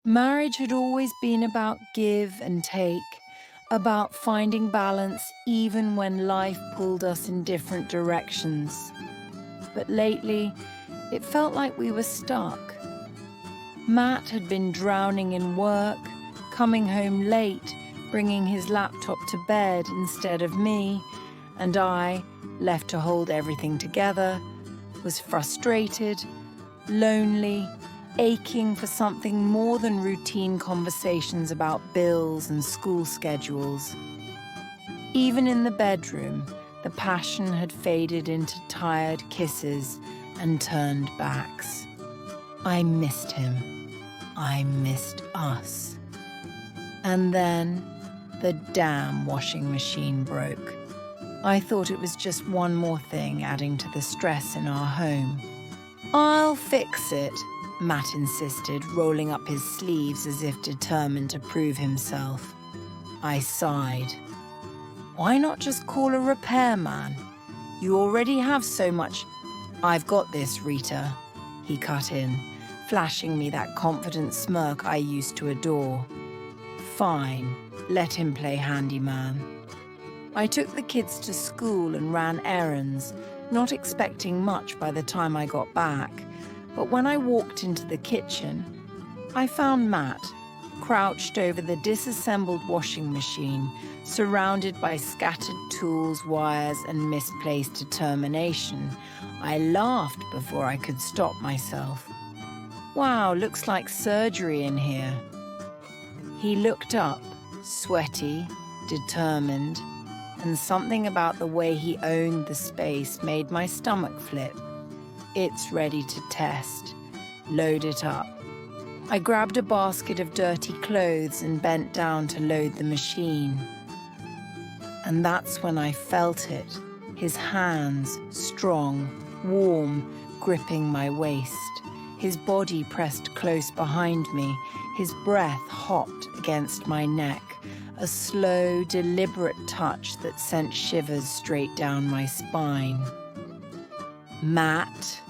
Marriage had always been about give and take, about finding balance even when life pulled us in different directions. But lately, it felt like we were stuck. Matt had been drowning in work, coming home late, bringing his laptop to bed instead of me, and I, left to hold everything together, was frustrated, lonely, aching for something more than routine conversations about bills and school schedules. Even in the bedroom, the passion had faded into tired kisses and turned backs. I missed him. I missed us. And then the damn washing machine broke. I thought it was just one more thing adding to the stress in our home. "I'll fix it," Matt insisted, rolling up his sleeves as if determined to prove himself. I sighed. "Why not just call a repairman? You already have so much—" "I've got this, Rita," he cut in, flashing me that confident smirk I used to adore. Fine, let him play handyman. I took the kids to school and ran errands, not expecting much by the time I got back. But when I walked into the kitchen, I found Matt, crouched over the disassembled washing machine, surrounded by scattered tools, wires, and misplaced determination. I laughed before I could stop myself. "Wow, looks like surgery in here." He looked up, sweaty, determined, and something about the way he owned the space made my stomach flip. "It's ready to test. Load it up." I grabbed a basket of dirty clothes and bent down to load the machine. And that's when I felt it, his hands, strong, warm, gripping my waist, his body pressed close behind me, his breath hot against my neck, a slow, deliberate touch that sent shivers straight down my spine. "Matt?"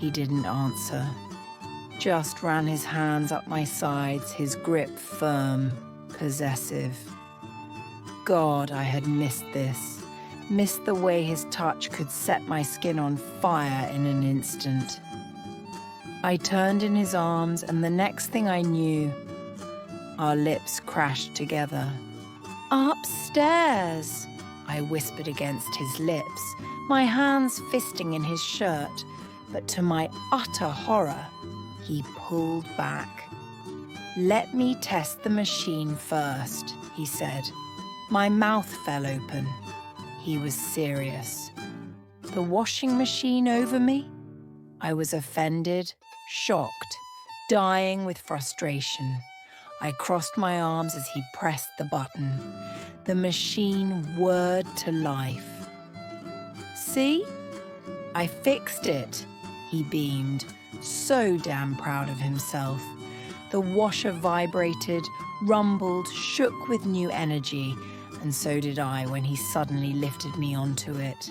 He didn't answer, just ran his hands up my sides, his grip firm, possessive. God, I had missed this, missed the way his touch could set my skin on fire in an instant. I turned in his arms, and the next thing I knew, our lips crashed together. "Upstairs," I whispered against his lips, my hands fisting in his shirt, but to my utter horror, he pulled back. "Let me test the machine first," he said. My mouth fell open. He was serious. The washing machine over me? I was offended, shocked, dying with frustration. I crossed my arms as he pressed the button. The machine whirred to life. "See? I fixed it," he beamed, so damn proud of himself. The washer vibrated, rumbled, shook with new energy, and so did I when he suddenly lifted me onto it.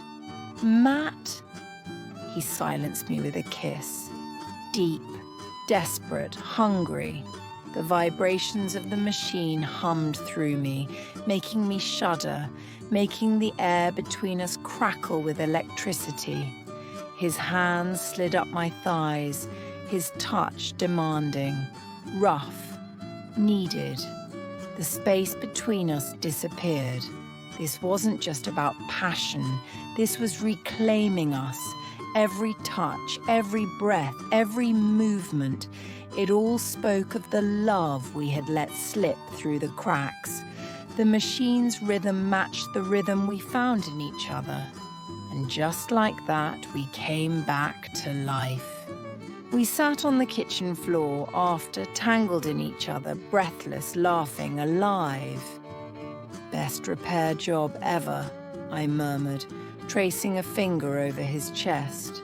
"Matt?" He silenced me with a kiss. Deep, desperate, hungry. The vibrations of the machine hummed through me, making me shudder, making the air between us crackle with electricity. His hands slid up my thighs, his touch demanding, rough, needed. The space between us disappeared. This wasn't just about passion, this was reclaiming us. Every touch, every breath, every movement, it all spoke of the love we had let slip through the cracks. The machine's rhythm matched the rhythm we found in each other. And just like that, we came back to life. We sat on the kitchen floor after, tangled in each other, breathless, laughing, alive. "Best repair job ever," I murmured, tracing a finger over his chest.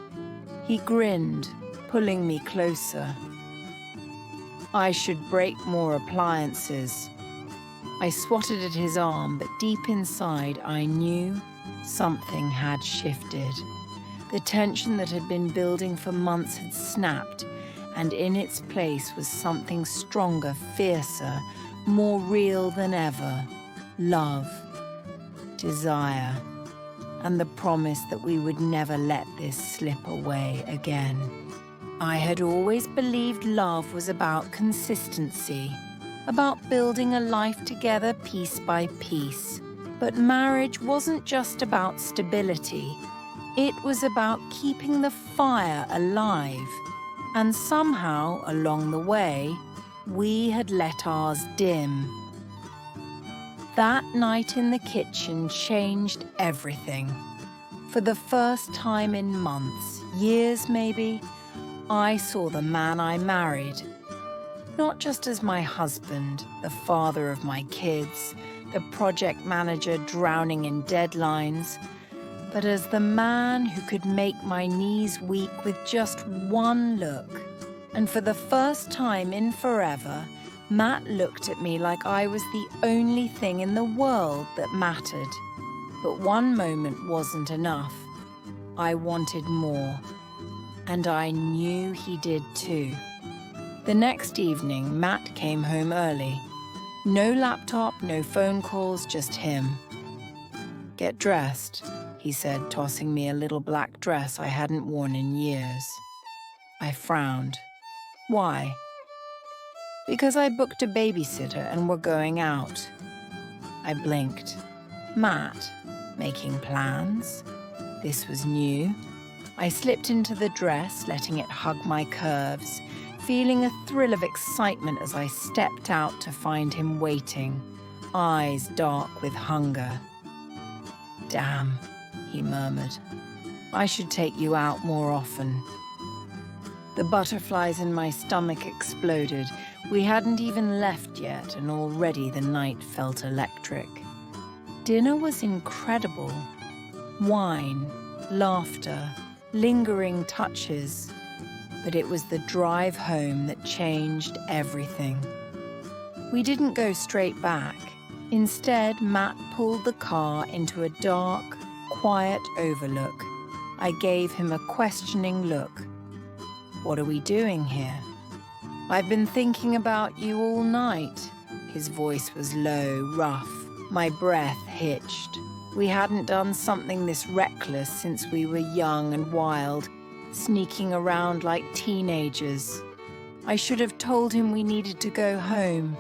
He grinned, pulling me closer. "I should break more appliances." I swatted at his arm, but deep inside I knew something had shifted. The tension that had been building for months had snapped, and in its place was something stronger, fiercer, more real than ever: love, desire, and the promise that we would never let this slip away again. I had always believed love was about consistency, about building a life together piece by piece. But marriage wasn't just about stability. It was about keeping the fire alive. And somehow, along the way, we had let ours dim. That night in the kitchen changed everything. For the first time in months, years maybe, I saw the man I married, not just as my husband, the father of my kids, the project manager drowning in deadlines, but as the man who could make my knees weak with just one look. And for the first time in forever, Matt looked at me like I was the only thing in the world that mattered. But one moment wasn't enough. I wanted more. And I knew he did too. The next evening, Matt came home early. No laptop, no phone calls, just him. "Get dressed," he said, tossing me a little black dress I hadn't worn in years. I frowned. Why? Because I booked a babysitter and we're going out. I blinked. Matt, making plans? This was new. I slipped into the dress, letting it hug my curves, feeling a thrill of excitement as I stepped out to find him waiting, eyes dark with hunger. "Damn," he murmured. "I should take you out more often." The butterflies in my stomach exploded. We hadn't even left yet, and already the night felt electric. Dinner was incredible. Wine, laughter, lingering touches. But it was the drive home that changed everything. We didn't go straight back. Instead, Matt pulled the car into a dark, quiet overlook. I gave him a questioning look. "What are we doing here?" "I've been thinking about you all night." His voice was low, rough. My breath hitched. We hadn't done something this reckless since we were young and wild, sneaking around like teenagers. I should have told him we needed to go home.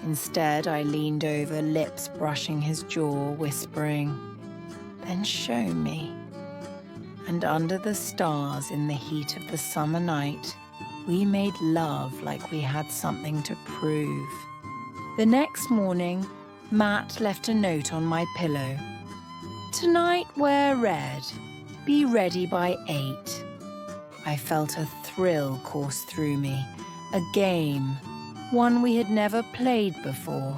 Instead, I leaned over, lips brushing his jaw, whispering, "Then show me." And under the stars in the heat of the summer night, we made love like we had something to prove. The next morning, Matt left a note on my pillow. "Tonight wear red. Be ready by 8. I felt a thrill course through me, a game, one we had never played before.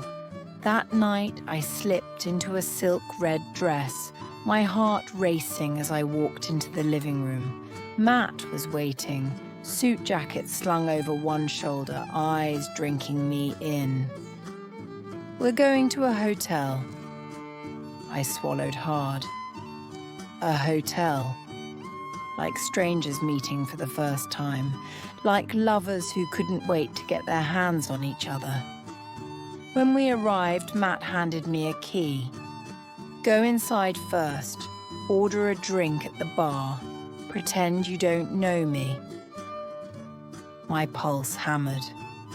That night, I slipped into a silk red dress, my heart racing as I walked into the living room. Matt was waiting, suit jacket slung over one shoulder, eyes drinking me in. "We're going to a hotel." I swallowed hard. A hotel. Like strangers meeting for the first time, like lovers who couldn't wait to get their hands on each other. When we arrived, Matt handed me a key. "Go inside first, order a drink at the bar, pretend you don't know me." My pulse hammered.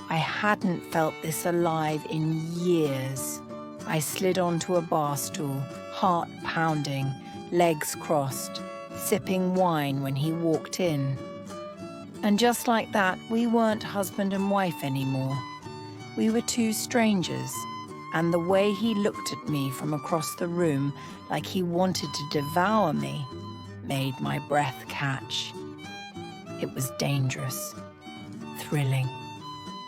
I hadn't felt this alive in years. I slid onto a bar stool, heart pounding, legs crossed, sipping wine when he walked in. And just like that, we weren't husband and wife anymore. We were two strangers, and the way he looked at me from across the room like he wanted to devour me made my breath catch. It was dangerous, thrilling,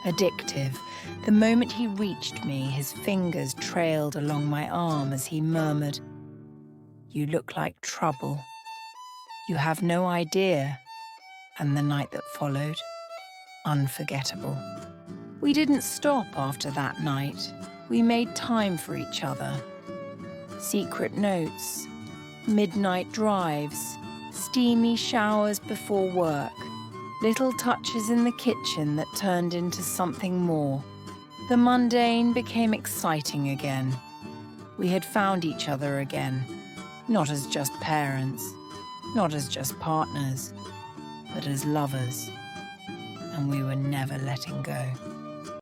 addictive. The moment he reached me, his fingers trailed along my arm as he murmured, "You look like trouble. You have no idea." And the night that followed, unforgettable. We didn't stop after that night. We made time for each other. Secret notes, midnight drives, steamy showers before work. Little touches in the kitchen that turned into something more. The mundane became exciting again. We had found each other again, not as just parents, not as just partners, but as lovers. And we were never letting go.